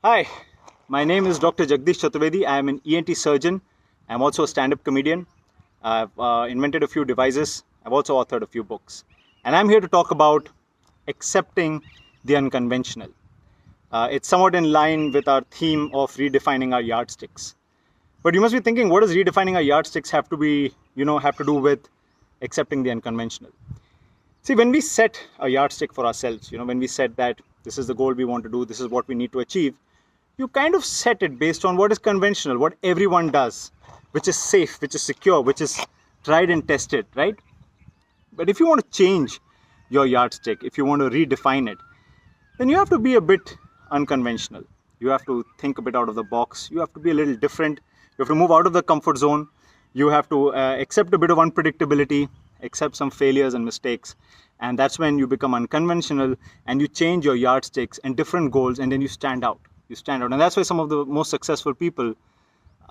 Hi, my name is Dr. Jagdish Chaturvedi. I am an ENT surgeon. I'm also a stand up comedian. I've invented a few devices. I've also authored a few books. And I'm here to talk about accepting the unconventional. It's somewhat in line with our theme of redefining our yardsticks. But you must be thinking, what does redefining our yardsticks have to be, have to do with accepting the unconventional? See, when we set a yardstick for ourselves, when we set that this is the goal we want to do, this is what we need to achieve, you kind of set it based on what is conventional, what everyone does, which is safe, which is secure, which is tried and tested, right? But if you want to change your yardstick, if you want to redefine it, then you have to be a bit unconventional. You have to think a bit out of the box. You have to be a little different. You have to move out of the comfort zone. You have to accept a bit of unpredictability, accept some failures and mistakes. And that's when you become unconventional and you change your yardsticks and different goals, and then you stand out. You stand out. And that's why some of the most successful people,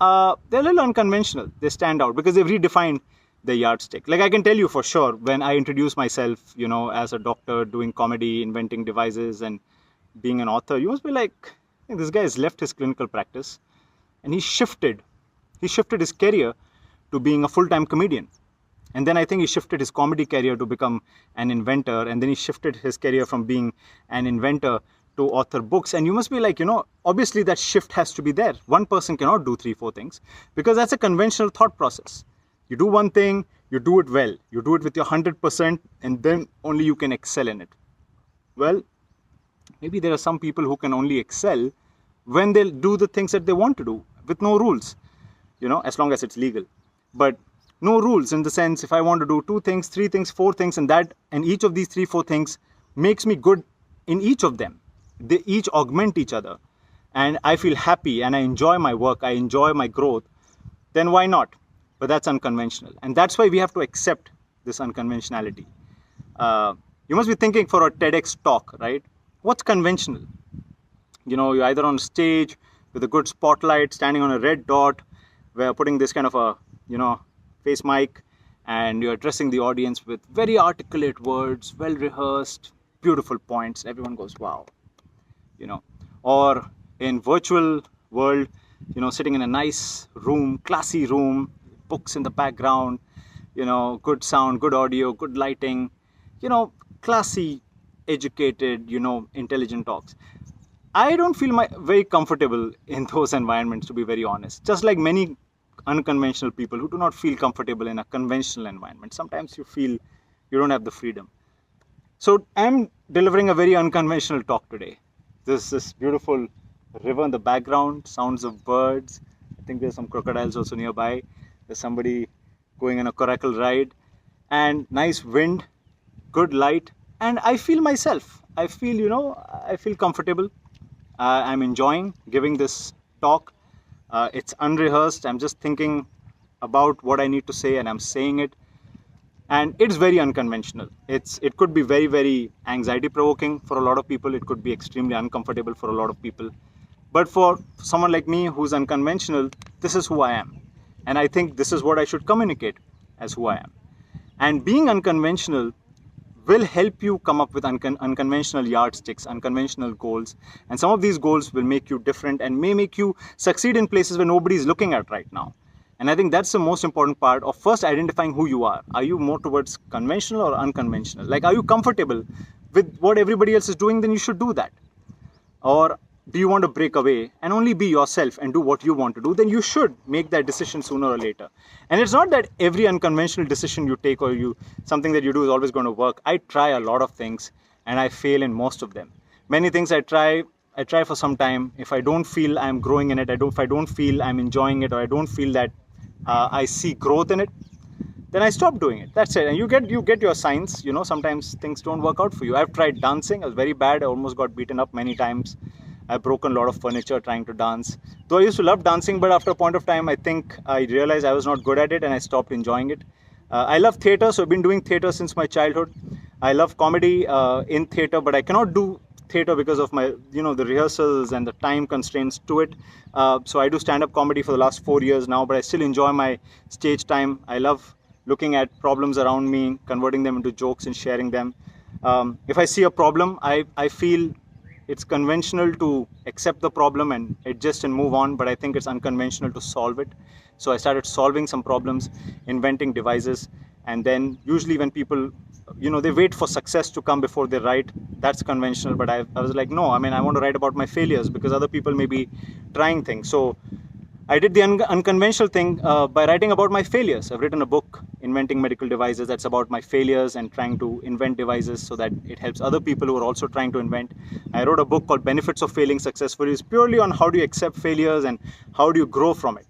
they're a little unconventional. They stand out because they've redefined the yardstick. Like I can tell you for sure, when I introduce myself, as a doctor doing comedy, inventing devices, and being an author, you must be like, hey, this guy has left his clinical practice and he shifted. He shifted his career to being a full-time comedian. And then I think he shifted his comedy career to become an inventor. And then he shifted his career from being an inventor to author books. And you must be like, obviously that shift has to be there. One person cannot do 3, 4 things because that's a conventional thought process. You do one thing, you do it well, you do it with your 100%, and then only you can excel in it. Well, maybe there are some people who can only excel when they do the things that they want to do with no rules, as long as it's legal. But no rules in the sense, if I want to do 2 things, 3 things, 4 things, and each of these 3, 4 things makes me good in each of them. They each augment each other. And I feel happy and I enjoy my work, I enjoy my growth, then why not? But that's unconventional. And that's why we have to accept this unconventionality. You must be thinking for a TEDx talk, right? What's conventional? You're either on stage with a good spotlight, standing on a red dot, where putting this kind of a, face mic, and you're addressing the audience with very articulate words, well rehearsed, beautiful points. Everyone goes, wow. Or in virtual world, sitting in a nice room, classy room, books in the background, good sound, good audio, good lighting, classy, educated, intelligent talks. I don't feel very comfortable in those environments, to be very honest. Just like many unconventional people who do not feel comfortable in a conventional environment. Sometimes you feel you don't have the freedom. So I'm delivering a very unconventional talk today. There's this beautiful river in the background, sounds of birds. I think there's some crocodiles also nearby. There's somebody going on a coracle ride, and nice wind, good light, and I feel myself. I feel, I feel comfortable. I'm enjoying giving this talk. It's unrehearsed. I'm just thinking about what I need to say and I'm saying it. And it's very unconventional. It could be very, very anxiety provoking for a lot of people. It could be extremely uncomfortable for a lot of people. But for someone like me who's unconventional, this is who I am. And I think this is what I should communicate as who I am. And being unconventional will help you come up with unconventional yardsticks, unconventional goals. And some of these goals will make you different and may make you succeed in places where nobody is looking at right now. And I think that's the most important part of first identifying who you are. Are you more towards conventional or unconventional? Like, are you comfortable with what everybody else is doing? Then you should do that. Or do you want to break away and only be yourself and do what you want to do? Then you should make that decision sooner or later. And it's not that every unconventional decision you take or something that you do is always going to work. I try a lot of things and I fail in most of them. Many things I try for some time. If I don't feel I'm growing in it, if I don't feel I'm enjoying it, or I don't feel that I see growth in it, then I stop doing it. That's it. And you get your signs. Sometimes things don't work out for you. I've tried dancing. I was very bad. I almost got beaten up many times. I've broken a lot of furniture trying to dance. Though I used to love dancing, but after a point of time, I think I realized I was not good at it and I stopped enjoying it. I love theatre, so I've been doing theatre since my childhood. I love comedy in theatre, but I cannot do theatre because of my, the rehearsals and the time constraints to it. So I do stand-up comedy for the last 4 years now, but I still enjoy my stage time. I love looking at problems around me, converting them into jokes and sharing them. If I see a problem, I feel it's conventional to accept the problem and adjust and move on, but I think it's unconventional to solve it. So I started solving some problems, inventing devices, and then usually when people, they wait for success to come before they write. That's conventional, but I was like, no, I mean, I want to write about my failures because other people may be trying things. So I did the unconventional thing by writing about my failures. I've written a book, Inventing Medical Devices, that's about my failures and trying to invent devices so that it helps other people who are also trying to invent. I wrote a book called Benefits of Failing Successfully. It's purely on how do you accept failures and how do you grow from it.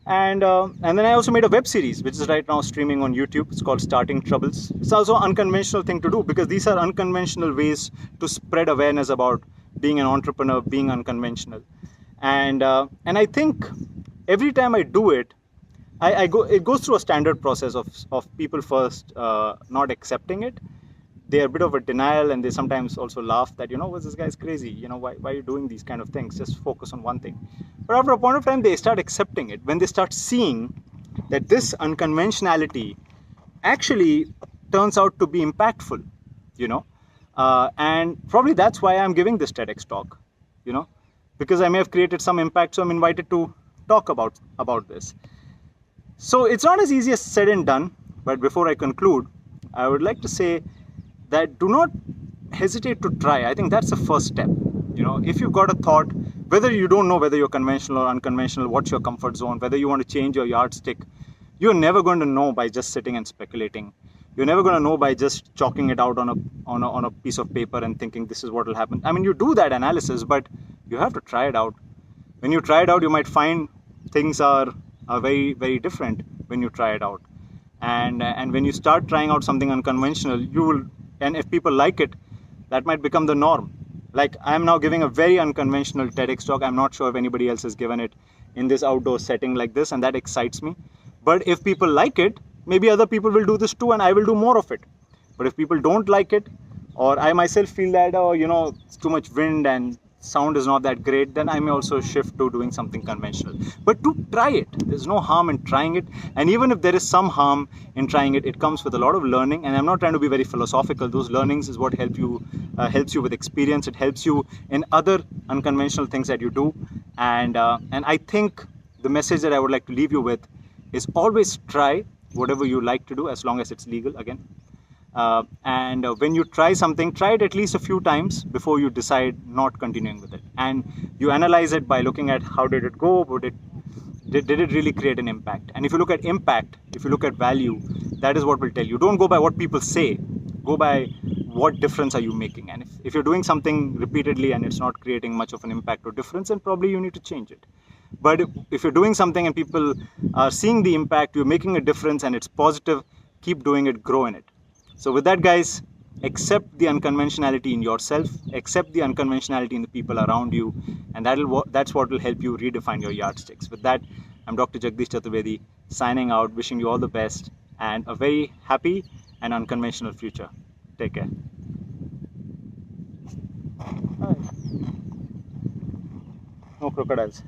And then I also made a web series, which is right now streaming on YouTube. It's called Starting Troubles. It's also an unconventional thing to do because these are unconventional ways to spread awareness about being an entrepreneur, being unconventional. And I think every time I do it, it goes through a standard process of people first not accepting it. They're a bit of a denial, and they sometimes also laugh that, well, this guy's crazy, why are you doing these kind of things, just focus on one thing. But after a point of time, they start accepting it when they start seeing that this unconventionality actually turns out to be impactful, and probably that's why I'm giving this TEDx talk, because I may have created some impact, so I'm invited to talk about this. So it's not as easy as said and done, but before I conclude, I would like to say that do not hesitate to try. I think that's the first step. If you've got a thought, whether you don't know whether you're conventional or unconventional, what's your comfort zone, whether you want to change your yardstick, you're never going to know by just sitting and speculating. You're never going to know by just chalking it out on a piece of paper and thinking this is what will happen. I mean, you do that analysis, but you have to try it out. When you try it out, you might find things are very, very different when you try it out. And when you start trying out something unconventional, and if people like it, that might become the norm. Like, I'm now giving a very unconventional TEDx talk. I'm not sure if anybody else has given it in this outdoor setting like this, and that excites me. But if people like it, maybe other people will do this too, and I will do more of it. But if people don't like it, or I myself feel that, it's too much wind and sound is not that great, then I may also shift to doing something conventional. But to try it, there's no harm in trying it. And even if there is some harm in trying it, it comes with a lot of learning. And I'm not trying to be very philosophical. Those learnings is what helps you with experience. It helps you in other unconventional things that you do. And I think the message that I would like to leave you with is always try whatever you like to do, as long as it's legal again. And when you try something, try it at least a few times before you decide not continuing with it. And you analyze it by looking at how did it go, did it really create an impact? And if you look at impact, if you look at value, that is what will tell you. Don't go by what people say, go by what difference are you making. And if you're doing something repeatedly and it's not creating much of an impact or difference, then probably you need to change it. But if you're doing something and people are seeing the impact, you're making a difference and it's positive, keep doing it, grow in it. So with that, guys, accept the unconventionality in yourself, accept the unconventionality in the people around you, and that's what will help you redefine your yardsticks. With that, I'm Dr. Jagdish Chaturvedi, signing out, wishing you all the best and a very happy and unconventional future. Take care. No crocodiles.